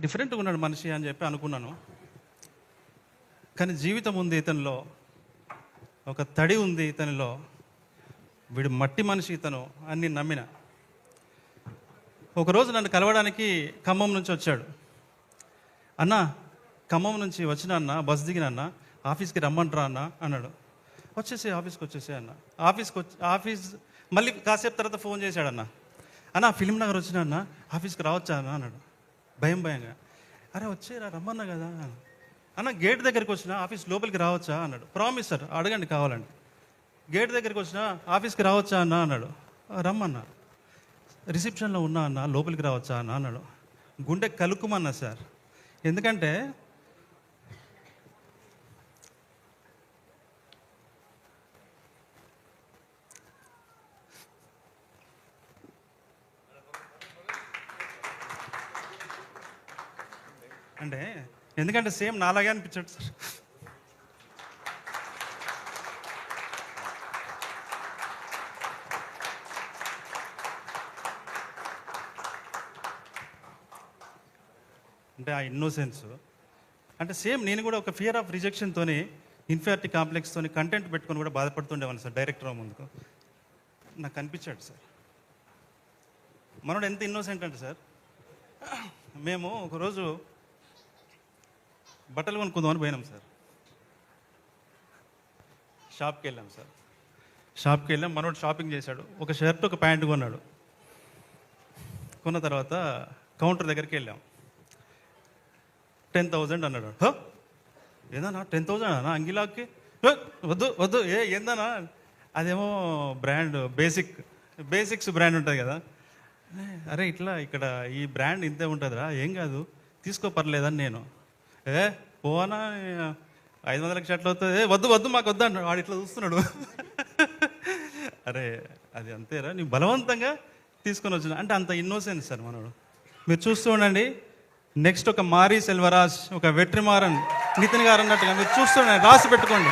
డిఫరెంట్గా ఉన్నాడు మనిషి అని చెప్పి అనుకున్నాను. కానీ జీవితం ఉంది ఇతనిలో, ఒక తడి ఉంది ఇతనిలో, వీడు మట్టి మనిషి ఇతను అని నేను నమ్మిన. ఒకరోజు నన్ను కలవడానికి ఖమ్మం నుంచి వచ్చాడు. అన్న, ఖమ్మం నుంచి వచ్చిన అన్న, బస్ దిగిన అన్న, ఆఫీస్కి రమ్మంటారా అన్న అన్నాడు. వచ్చేసి ఆఫీస్కి వచ్చేసి అన్న. ఆఫీస్ మళ్ళీ కాసేపు తర్వాత ఫోన్ చేశాడన్న. అన్న, ఫిలిం నగర్ వచ్చిన అన్న, ఆఫీస్కి రావచ్చా అన్న అన్నాడు భయంగా. అరే వచ్చేరా, రమ్మన్నా కదా అన్న. గేట్ దగ్గరికి వచ్చిన, ఆఫీస్ లోపలికి రావచ్చా అన్నాడు. ప్రామిస్ సార్, అడగండి కావాలండి. గేట్ దగ్గరికి వచ్చిన, ఆఫీస్కి రావచ్చా అన్న అన్నాడు. రమ్మన్నా. రిసెప్షన్లో ఉన్నా అన్న, లోపలికి రావచ్చా అన్న అన్నాడు. గుండె కలుక్కుమన్నా సార్. ఎందుకంటే సేమ్ నాలాగే అనిపించాడు సార్. అంటే ఆ ఇన్నోసెన్స్ అంటే సేమ్ నేను కూడా ఒక ఫియర్ ఆఫ్ రిజెక్షన్తోని, ఇన్ఫీరియారిటీ కాంప్లెక్స్తోని కంటెంట్ పెట్టుకొని కూడా బాధపడుతుండేవాను సార్. డైరెక్టర్ ముందుకు నాకు కనిపించాడు సార్. మనోడు ఎంత ఇన్నోసెంట్ అంటే సార్, మేము ఒకరోజు బట్టలు కొనుక్కుందామని పోయినాం సార్. షాప్కి వెళ్ళాం. మనోడు షాపింగ్ చేశాడు. ఒక షర్ట్, ఒక ప్యాంట్ కొన్నాడు. కొన్న తర్వాత కౌంటర్ దగ్గరికి వెళ్ళాం. 10,000 అన్నాడు. ఏదన్నా 10,000 అన్నా అంగిలాకి? వద్దు ఏందన్నా, అదేమో బ్రాండ్ బేసిక్స్ బ్రాండ్ ఉంటుంది కదా. అరే ఇక్కడ ఈ బ్రాండ్ ఇంతే ఉంటుందిరా, ఏం కాదు తీసుకో పర్లేదని నేను. పోనా 500 షర్ట్లు అవుతుంది. వద్దు మాకు వద్దు అన్నాడు. వాడు ఇట్లా చూస్తున్నాడు. అరే అది అంతేరా, నీ బలవంతంగా తీసుకొని వచ్చిన అంటే అంత ఇన్నోసెన్స్ సార్ మనోడు. మీరు చూస్తూ ఉండండి. నెక్స్ట్ ఒక మారీ సెల్వరాజ్, ఒక వెట్రిమారన్ నితిన్ గారు అన్నట్టుగా మీరు చూస్తూ రాసి పెట్టుకోండి.